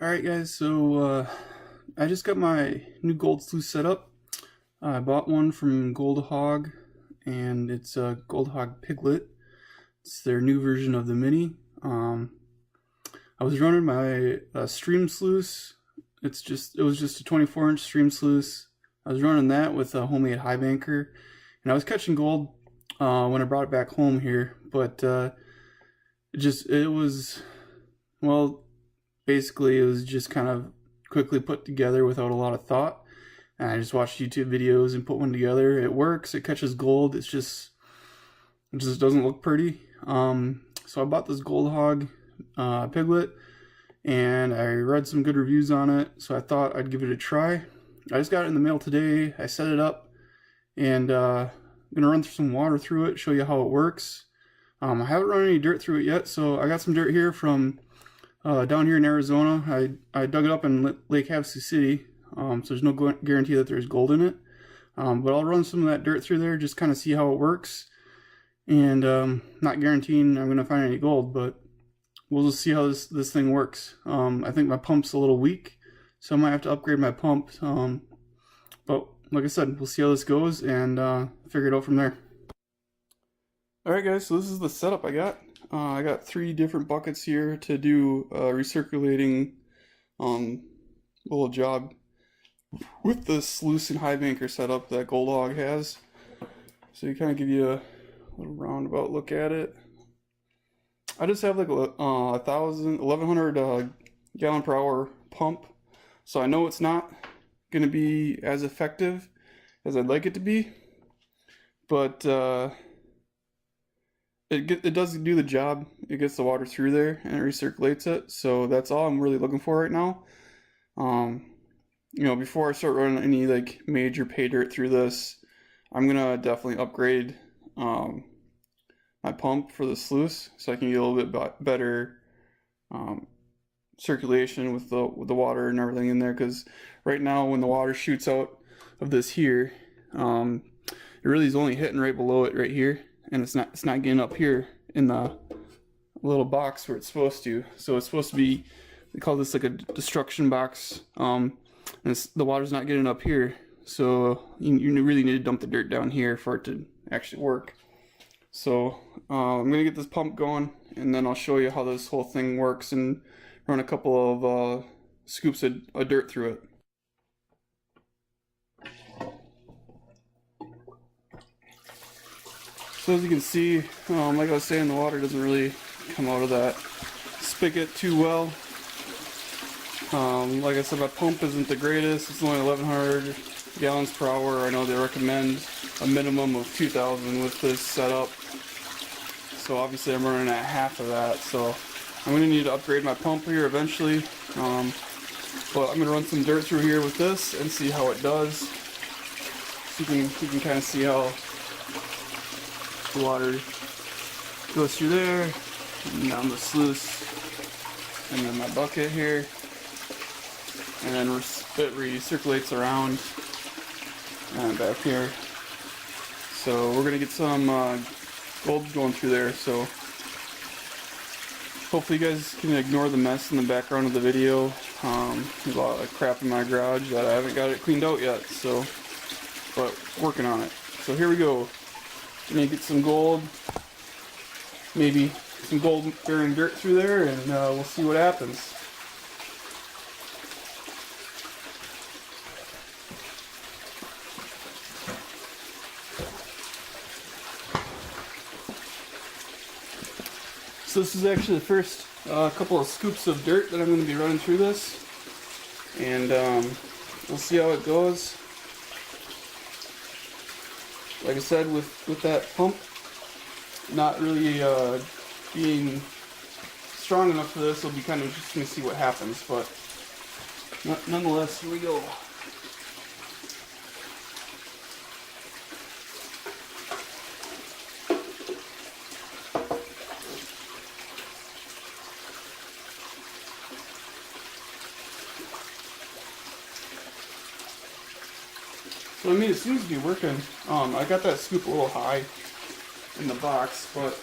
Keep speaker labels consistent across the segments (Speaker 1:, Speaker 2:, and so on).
Speaker 1: Alright guys, so I just got my new gold sluice set up. I bought one from GoldHog, and it's a GoldHog Piglet. It's their new version of the Mini. I was running my stream sluice. It was just a 24-inch stream sluice. I was running that with a homemade high banker, and I was catching gold when I brought it back home here, but it was, well, basically it was just kind of quickly put together without a lot of thought. And I just watched YouTube videos and put one together. It works, it catches gold, it just doesn't look pretty. So I bought this GoldHog Piglet, and I read some good reviews on it, so I thought I'd give it a try. I just got it in the mail today. I set it up, and I'm gonna run some water through it, show you how it works. I haven't run any dirt through it yet, so I got some dirt here from down here in Arizona. I dug it up in Lake Havasu City, so there's no guarantee that there's gold in it. But I'll run some of that dirt through there, just kind of see how it works. And not guaranteeing I'm going to find any gold, but we'll just see how this thing works. I think my pump's a little weak, so I might have to upgrade my pump. But like I said, we'll see how this goes and figure it out from there. Alright guys, so this is the setup I got. I got 3 different buckets here to do recirculating little job with the sluice and high banker setup that GoldHog has. So you kind of give you a little roundabout look at it. I just have like a 1100 gallon per hour pump, so I know it's not going to be as effective as I'd like it to be, but it does do the job. It gets the water through there and it recirculates it. So that's all I'm really looking for right now. You know, before I start running any like major pay dirt through this, I'm gonna definitely upgrade my pump for the sluice so I can get a little bit better circulation with the water and everything in there. Because right now, when the water shoots out of this here, it really is only hitting right below it right here. And it's not getting up here in the little box where it's supposed to. So it's supposed to be, we call this like a destruction box, and the water's not getting up here. So you really need to dump the dirt down here for it to actually work. So I'm gonna get this pump going, and then I'll show you how this whole thing works and run a couple of scoops of dirt through it. So as you can see, like I was saying, the water doesn't really come out of that spigot too well. Like I said, my pump isn't the greatest. It's only 1100 gallons per hour. I know they recommend a minimum of 2000 with this setup. So obviously I'm running at half of that. So I'm going to need to upgrade my pump here eventually. But I'm going to run some dirt through here with this and see how it does. So you can kind of see how the water goes through there, and down the sluice, and then my bucket here, and then it recirculates around and back here. So we're gonna get some gold going through there. So hopefully you guys can ignore the mess in the background of the video. There's a lot of crap in my garage that I haven't got it cleaned out yet. So, but working on it. So here we go. Gonna get some gold, maybe some gold bearing dirt through there, and we'll see what happens. So this is actually the first couple of scoops of dirt that I'm going to be running through this, and we'll see how it goes. Like I said, with that pump not really being strong enough for this, it'll be kind of interesting to see what happens. But nonetheless, here we go. So I mean, it seems to be working. I got that scoop a little high in the box, but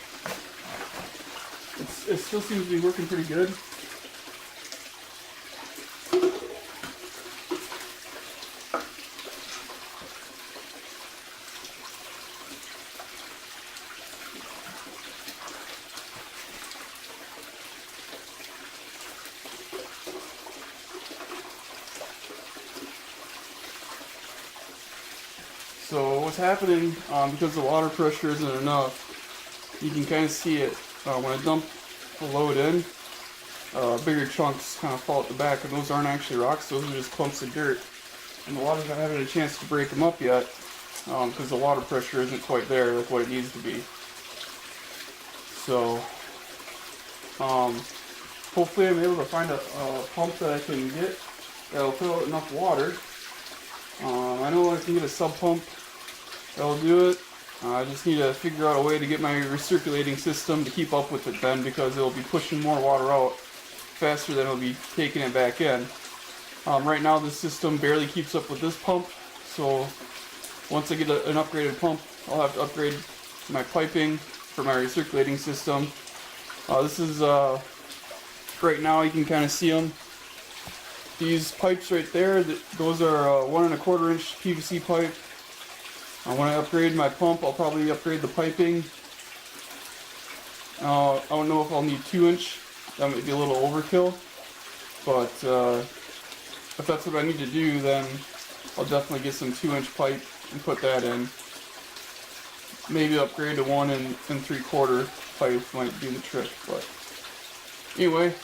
Speaker 1: it still seems to be working pretty good. So what's happening, because the water pressure isn't enough, you can kind of see it when I dump the load in. Bigger chunks kind of fall at the back, and those aren't actually rocks, those are just clumps of dirt. And the water's not having a chance to break them up yet, because the water pressure isn't quite there like what it needs to be. So, hopefully I'm able to find a pump that I can get that'll fill out enough water. I know I can get a sub pump that'll do it. I just need to figure out a way to get my recirculating system to keep up with it then, because it'll be pushing more water out faster than it'll be taking it back in. Right now this system barely keeps up with this pump, so once I get an upgraded pump, I'll have to upgrade my piping for my recirculating system. This is, right now you can kind of see them. These pipes right there, those are 1 1/4 inch PVC pipe. When I upgrade my pump, I'll probably upgrade the piping. I don't know if I'll need 2 inch. That might be a little overkill. But if that's what I need to do, then I'll definitely get some 2 inch pipe and put that in. Maybe upgrade to 1 3/4 pipe might do the trick. But anyway,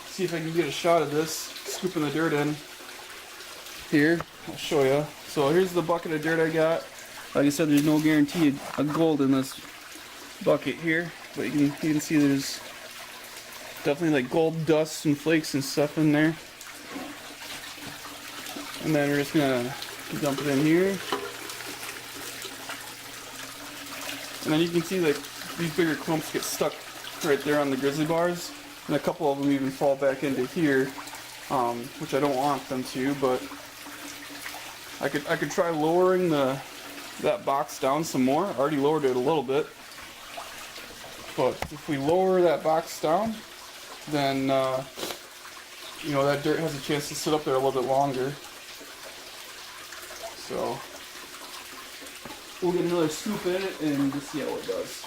Speaker 1: see if I can get a shot of this, scooping the dirt in. Here, I'll show you. So here's the bucket of dirt I got. Like I said, there's no guarantee of gold in this bucket here, but you can see there's definitely like gold dust and flakes and stuff in there. And then we're just gonna dump it in here. And then you can see like these bigger clumps get stuck right there on the grizzly bars, and a couple of them even fall back into here, which I don't want them to, but I could try lowering that box down some more. I already lowered it a little bit, but if we lower that box down, then you know, that dirt has a chance to sit up there a little bit longer. So we'll get another scoop in it and just see how it does.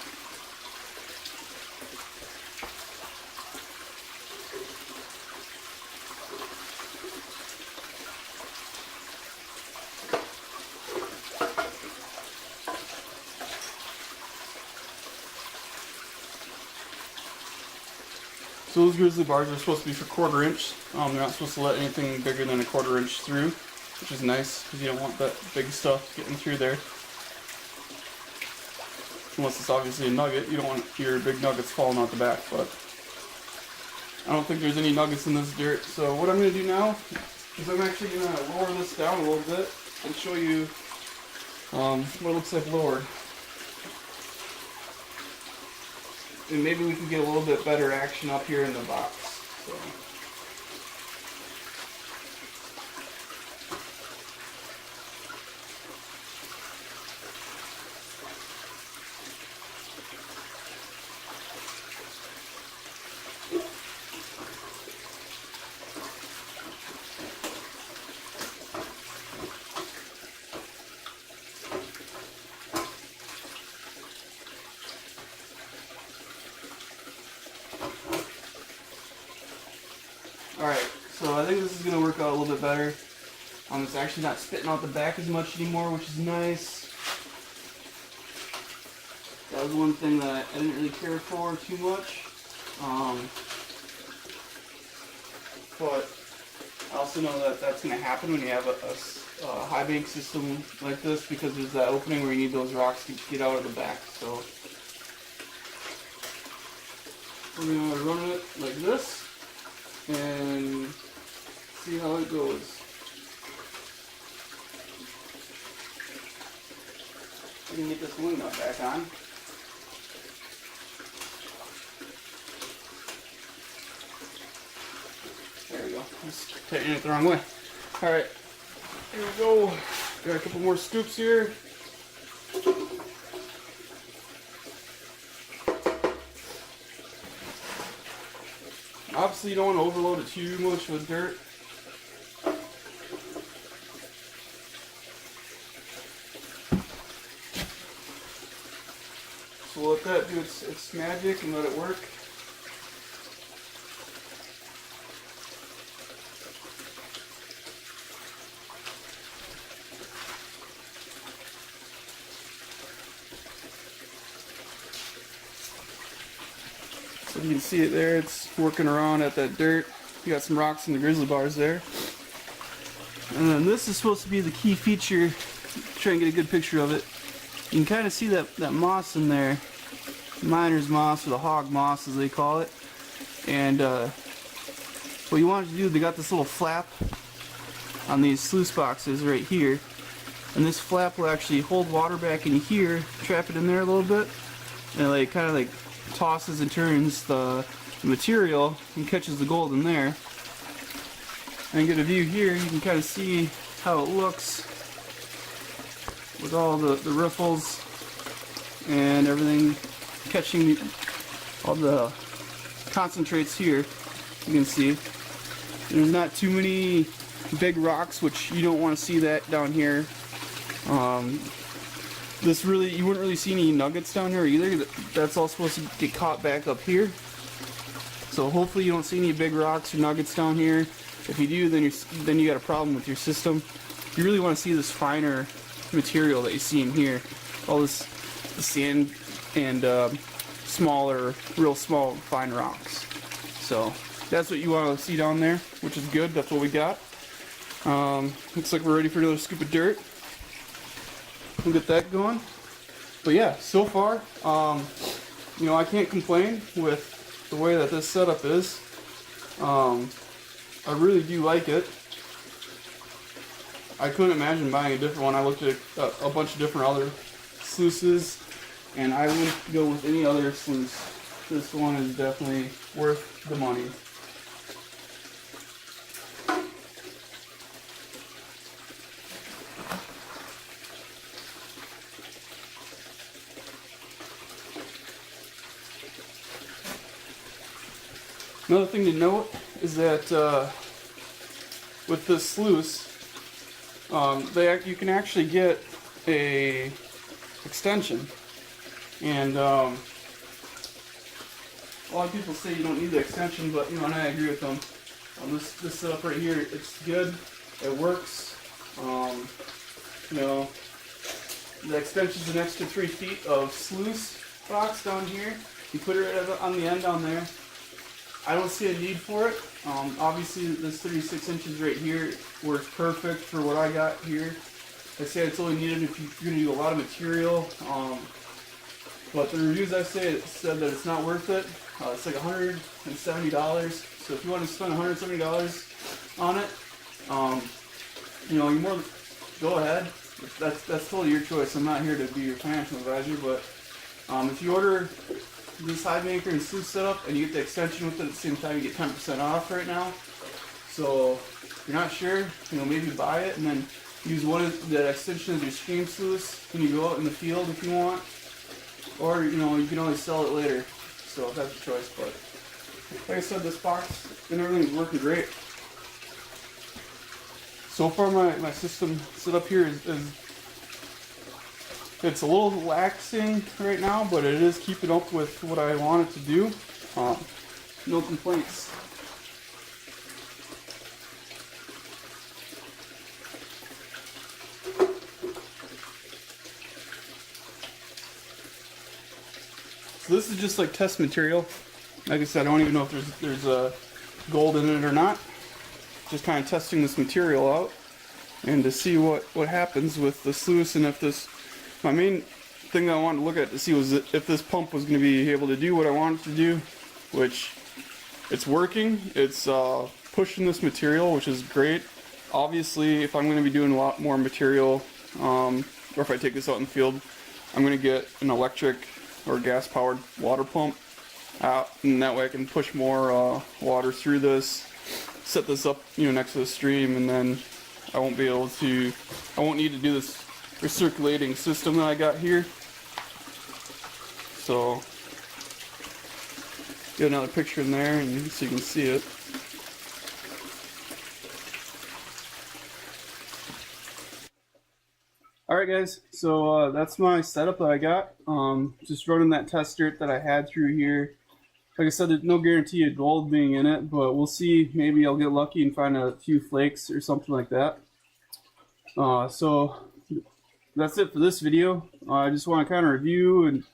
Speaker 1: So those grizzly bars are supposed to be for 1/4 inch. They're not supposed to let anything bigger than a 1/4 inch through, which is nice because you don't want that big stuff getting through there. Unless it's obviously a nugget, you don't want your big nuggets falling out the back, but I don't think there's any nuggets in this dirt. So what I'm going to do now is I'm actually going to lower this down a little bit and show you what it looks like lowered. And maybe we can get a little bit better action up here in the box. So. Alright, so I think this is going to work out a little bit better. It's actually not spitting out the back as much anymore, which is nice. That was one thing that I didn't really care for too much. But I also know that that's going to happen when you have a high bank system like this, because there's that opening where you need those rocks to get out of the back. So we're going to run it like this and see how it goes. We can get this wing nut back on. There we go. Just tightening it the wrong way. Alright, here we go. Got a couple more scoops here. Obviously you don't want to overload it too much with dirt. So we'll let that do its magic and let it work. So you can see it there, it's working around at that dirt. You got some rocks in the grizzly bars there. And then this is supposed to be the key feature. Try and get a good picture of it. You can kind of see that moss in there. Miner's moss, or the hog moss as they call it. And what you want to do, they got this little flap on these sluice boxes right here. And this flap will actually hold water back in here, trap it in there a little bit, and it kind of tosses and turns the material and catches the gold in there. And get a view here, you can kind of see how it looks with all the riffles and everything catching all the concentrates here. You can see there's not too many big rocks, which you don't want to see that down here. You wouldn't really see any nuggets down here either. That's all supposed to get caught back up here. So hopefully you don't see any big rocks or nuggets down here. If you do, then you got a problem with your system. You really want to see this finer material that you see in here. All this sand and real small, fine rocks. So that's what you want to see down there, which is good. That's what we got. Looks like we're ready for another scoop of dirt. We'll get that going. But yeah, so far, you know, I can't complain with the way that this setup is. I really do like it. I couldn't imagine buying a different one. I looked at a bunch of different other sluices, and I wouldn't go with any other sluice. This one is definitely worth the money. Another thing to note is that with this sluice, you can actually get a extension, and a lot of people say you don't need the extension, but you know, and I agree with them. This setup right here, it's good. It works. You know, the extension is an extra 3 feet of sluice box down here. You put it on the end down there. I don't see a need for it. Obviously, this 36 inches right here works perfect for what I got here. I say it's only needed if you're going to do a lot of material. But the reviews I said that it's not worth it. It's like $170. So if you want to spend $170 on it, you know, go ahead. That's totally your choice. I'm not here to be your financial advisor, but if you order this high maker and sluice setup and you get the extension with it at the same time, you get 10% off right now. So if you're not sure, you know, maybe buy it and then use that extension as your stream sluice when you go out in the field if you want, or you know, you can always sell it later. So that's your choice. But like I said, this box and everything's working great. So far, my system set up here is it's a little laxing right now, but it is keeping up with what I want it to do. No complaints. So this is just like test material. Like I said, I don't even know if there's gold in it or not. Just kind of testing this material out and to see what happens with the sluice, and if this. My main thing that I wanted to look at to see was if this pump was going to be able to do what I wanted to do, which it's working. It's pushing this material, which is great. Obviously, if I'm going to be doing a lot more material, or if I take this out in the field, I'm going to get an electric or gas-powered water pump out, and that way I can push more water through this, set this up, you know, next to the stream, and then I won't need to do this recirculating system that I got here. So get another picture in there and so you can see it. Alright guys, so that's my setup that I got. Just running that test dirt that I had through here. Like I said, there's no guarantee of gold being in it, but we'll see. Maybe I'll get lucky and find a few flakes or something like that. So that's it for this video. I just want to kind of review and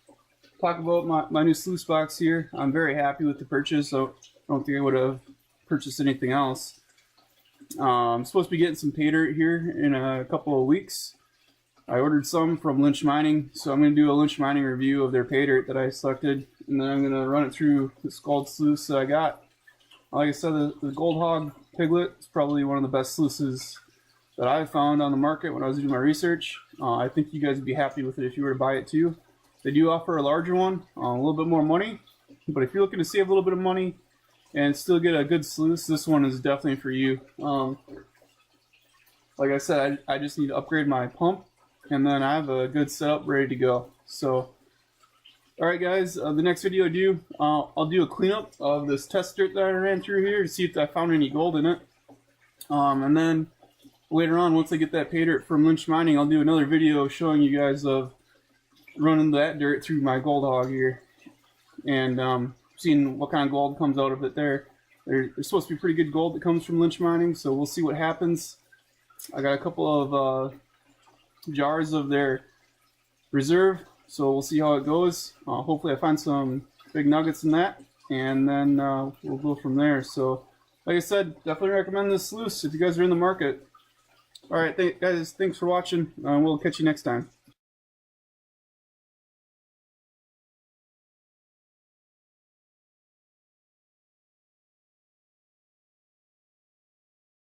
Speaker 1: talk about my new sluice box here. I'm very happy with the purchase, so I don't think I would have purchased anything else. I'm supposed to be getting some pay dirt here in a couple of weeks. I ordered some from Lynch Mining, so I'm going to do a Lynch Mining review of their pay dirt that I selected, and then I'm going to run it through this gold sluice that I got. Like I said, the GoldHog Piglet is probably one of the best sluices that I've found on the market when I was doing my research. I think you guys would be happy with it if you were to buy it too. They do offer a larger one, a little bit more money, but if you're looking to save a little bit of money and still get a good sluice, this one is definitely for you. Like I said, I just need to upgrade my pump, and then I have a good setup ready to go. So, alright guys, the next video I do, I'll do a cleanup of this test dirt that I ran through here to see if I found any gold in it. And then later on, once I get that pay dirt from Lynch Mining, I'll do another video showing you guys of running that dirt through my GoldHog here and seeing what kind of gold comes out of it there. There's supposed to be pretty good gold that comes from Lynch Mining, so we'll see what happens. I got a couple of jars of their reserve, so we'll see how it goes. Hopefully I find some big nuggets in that, and then we'll go from there. So like I said, definitely recommend this sluice if you guys are in the market. Alright guys, thanks for watching. We'll catch you next time.